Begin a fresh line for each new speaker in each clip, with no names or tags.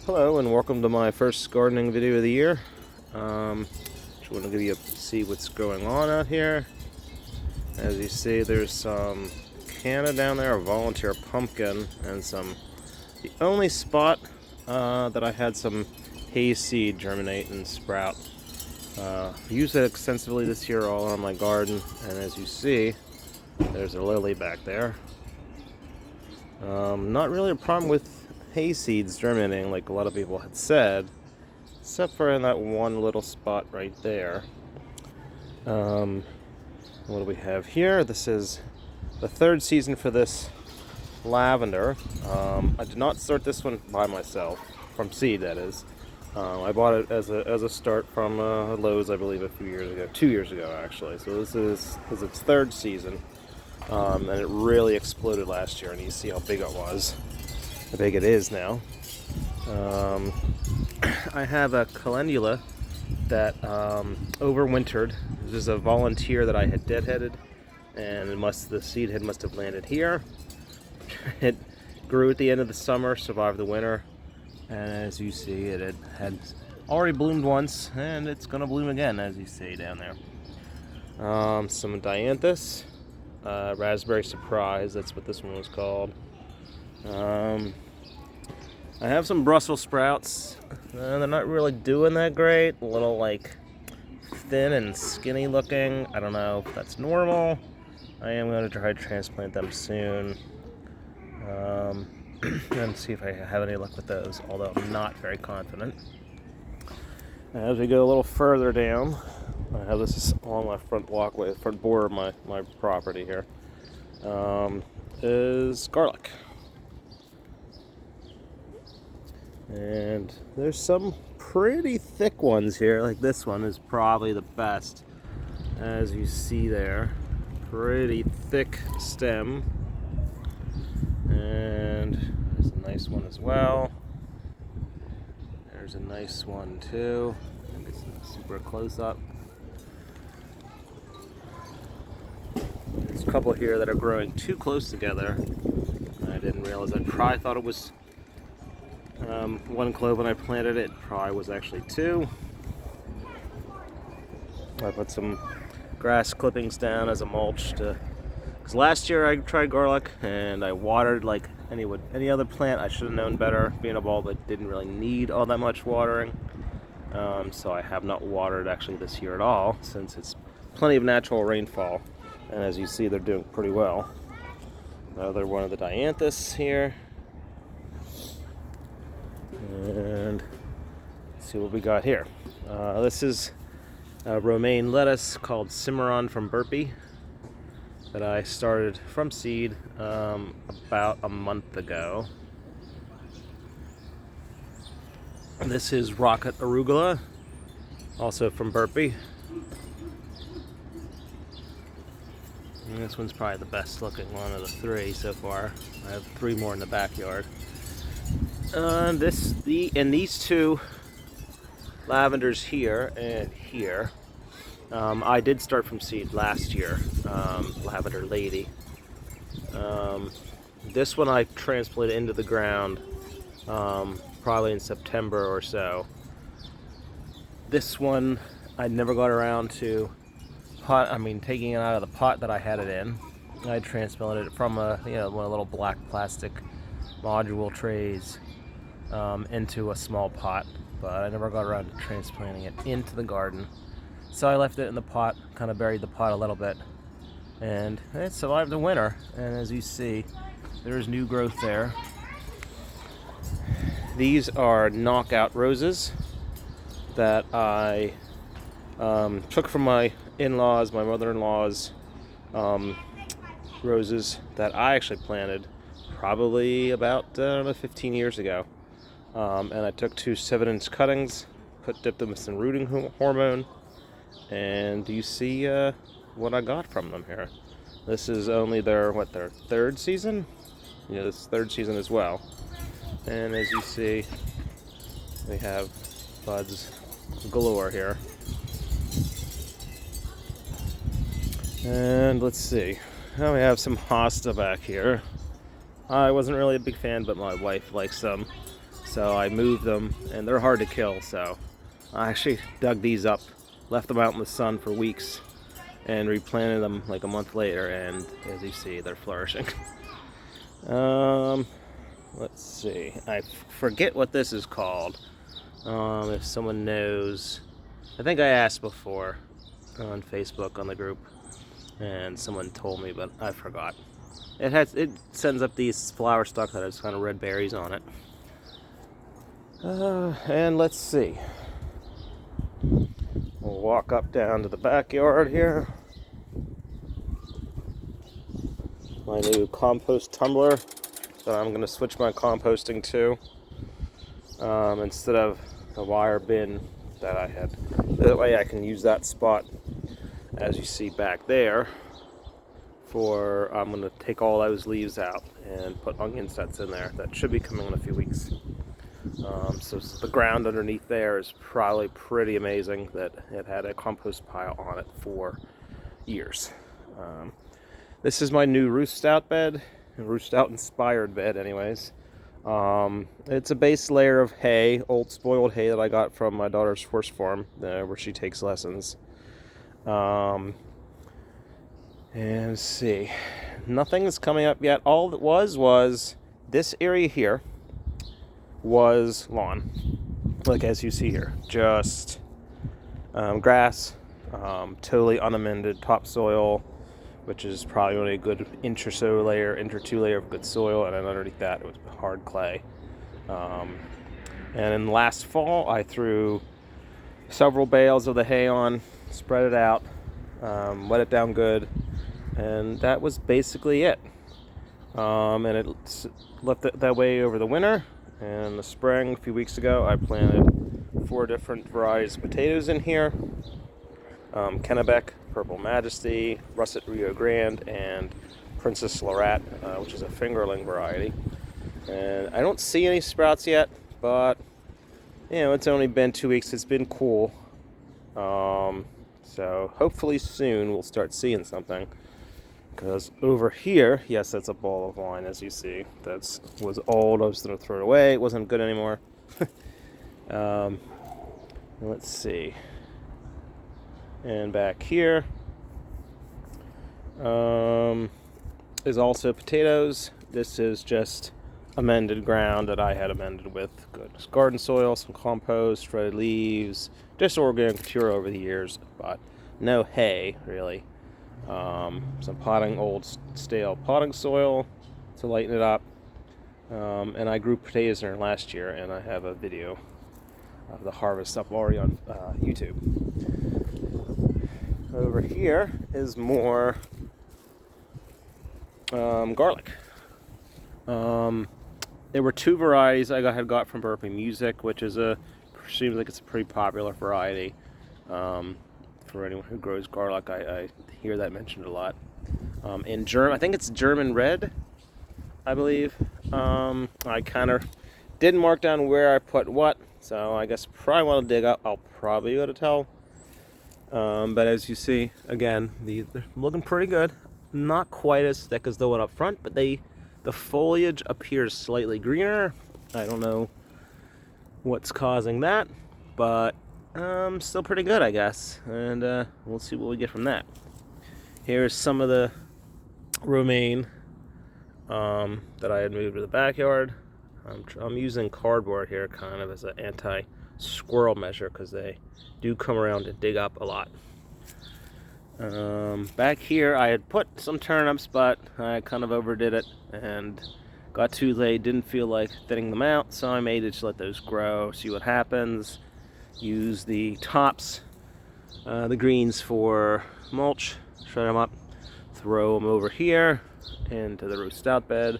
Hello and welcome to my first gardening video of the year. Just want to give you see what's going on out here. As you see, there's some canna down there, a volunteer pumpkin, and the only spot that I had some hayseed germinate and sprout. I used it extensively this year all on my garden, and as you see, there's a lily back there. Not really a problem with hay seeds germinating like a lot of people had said, except for in that one little spot right there. What do we have here? This is the third season for this lavender. I did not start this one by myself, from seed that is. I bought it as a start from Lowe's, I believe, 2 years ago actually. So this is its third season, and it really exploded last year, and you see how big it was. How big it is now. I have a calendula that overwintered. This is a volunteer that I had deadheaded, and the seed head must have landed here. It grew at the end of the summer, survived the winter, and as you see, it had already bloomed once, and it's going to bloom again, as you see down there. Some dianthus, raspberry surprise, that's what this one was called. I have some Brussels sprouts. They're not really doing that great. A little like thin and skinny looking. I don't know if that's normal. I am going to try to transplant them soon. And see if I have any luck with those, although I'm not very confident. As we go a little further down, I have this along my front walkway, front border of my property here, is garlic. And there's some pretty thick ones here, like this one is probably the best. As you see there, pretty thick stem. And there's a nice one as well. There's a nice one too. It's super close up. There's a couple here that are growing too close together. I didn't realize. I probably thought it was one clove when I planted it. Probably was actually two. I put some grass clippings down as a mulch because last year I tried garlic and I watered like any other plant. I should have known better. Being a bulb, it didn't really need all that much watering. So I have not watered actually this year at all, since it's plenty of natural rainfall. And as you see, they're doing pretty well. Another one of the dianthus here. And let's see what we got here. This is romaine lettuce called Cimarron from Burpee that I started from seed about a month ago. And this is rocket arugula, also from Burpee. And this one's probably the best looking one of the three so far. I have three more in the backyard. These two lavenders here and here, I did start from seed last year. Lavender Lady. This one I transplanted into the ground probably in September or so. This one I never got around to taking it out of the pot that I had it in. I transplanted it from one of the little black plastic module trays into a small pot, but I never got around to transplanting it into the garden. So I left it in the pot, kind of buried the pot a little bit, and it survived the winter. And as you see, there's new growth there. These are knockout roses that I took from my mother-in-law's roses that I actually planted probably about 15 years ago. And I took two 7-inch cuttings, dipped them with some rooting hormone, and you see what I got from them here. This is only their third season? Yeah, this is third season as well. And as you see, we have buds galore here. And let's see. Now we have some hosta back here. I wasn't really a big fan, but my wife likes them. so I moved them, and they're hard to kill, so I actually dug these up, left them out in the sun for weeks, and replanted them like a month later, and as you see, they're flourishing. Let's see, I forget what this is called. If someone knows, I think I asked before on Facebook on the group, and someone told me, but I forgot. It sends up these flower stalks that has kind of red berries on it. And let's see. We'll walk up down to the backyard here. My new compost tumbler that I'm going to switch my composting to, instead of a wire bin that I had. That way I can use that spot, as you see back there, for I'm going to take all those leaves out and put onion sets in there. That should be coming in a few weeks. So the ground underneath there is probably pretty amazing that it had a compost pile on it for years. This is my new roost out bed, roost out inspired bed anyways. It's a base layer of hay, old spoiled hay that I got from my daughter's horse farm, where she takes lessons. And let's see, nothing is coming up yet. All that was this area here was lawn, like as you see here, just grass, totally unamended topsoil, which is probably only a good inch or two layer of good soil, and then underneath that it was hard clay. And in last fall I threw several bales of the hay on, spread it out, wet it down good, and that was basically it. And it left it that way over the winter. And in the spring, a few weeks ago, I planted 4 different varieties of potatoes in here. Kennebec, Purple Majesty, Russet Rio Grande, and Princess Lorette, which is a fingerling variety. And I don't see any sprouts yet, but it's only been 2 weeks. It's been cool. So hopefully soon we'll start seeing something. Because over here, yes, that's a ball of wine, as you see. That was old. I was going to throw it away. It wasn't good anymore. Let's see. And back here is also potatoes. This is just amended ground that I had amended with good garden soil, some compost, shredded leaves, just organic material over the years, but no hay, really. Some old stale potting soil to lighten it up, and I grew potatoes in there last year, and I have a video of the harvest up already on YouTube. Over here is more garlic. There were 2 varieties I had got from Burpee Music, which seems like it's a pretty popular variety. For anyone who grows garlic, I hear that mentioned a lot. In German, I think it's German red, I believe. I kind of didn't mark down where I put what, so I guess probably want to dig up. I'll probably be able to tell. But as you see, again, they're looking pretty good. Not quite as thick as the one up front, but the foliage appears slightly greener. I don't know what's causing that, but still pretty good, I guess. And we'll see what we get from that. Here's some of the romaine that I had moved to the backyard. I'm using cardboard here kind of as an anti-squirrel measure, because they do come around and dig up a lot. Back here I had put some turnips, but I kind of overdid it and got too late, didn't feel like thinning them out, so I made it to let those grow, see what happens. Use the tops, the greens for mulch, shred them up, throw them over here into the roost out bed,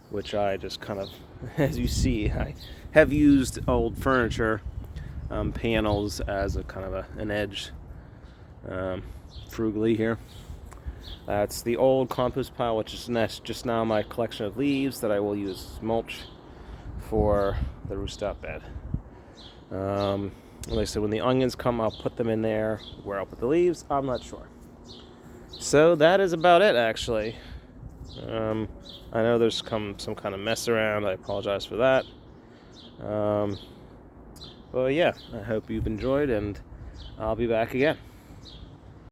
which I just kind of, as you see, I have used old furniture panels as a kind of an edge, frugally here. That's the old compost pile, which is just now my collection of leaves that I will use as mulch for the roost out bed. Like I said, when the onions come, I'll put them in there. Where I'll put the leaves, I'm not sure. So that is about it, actually. I know there's some kind of mess around. I apologize for that. Well, yeah, I hope you've enjoyed, and I'll be back again.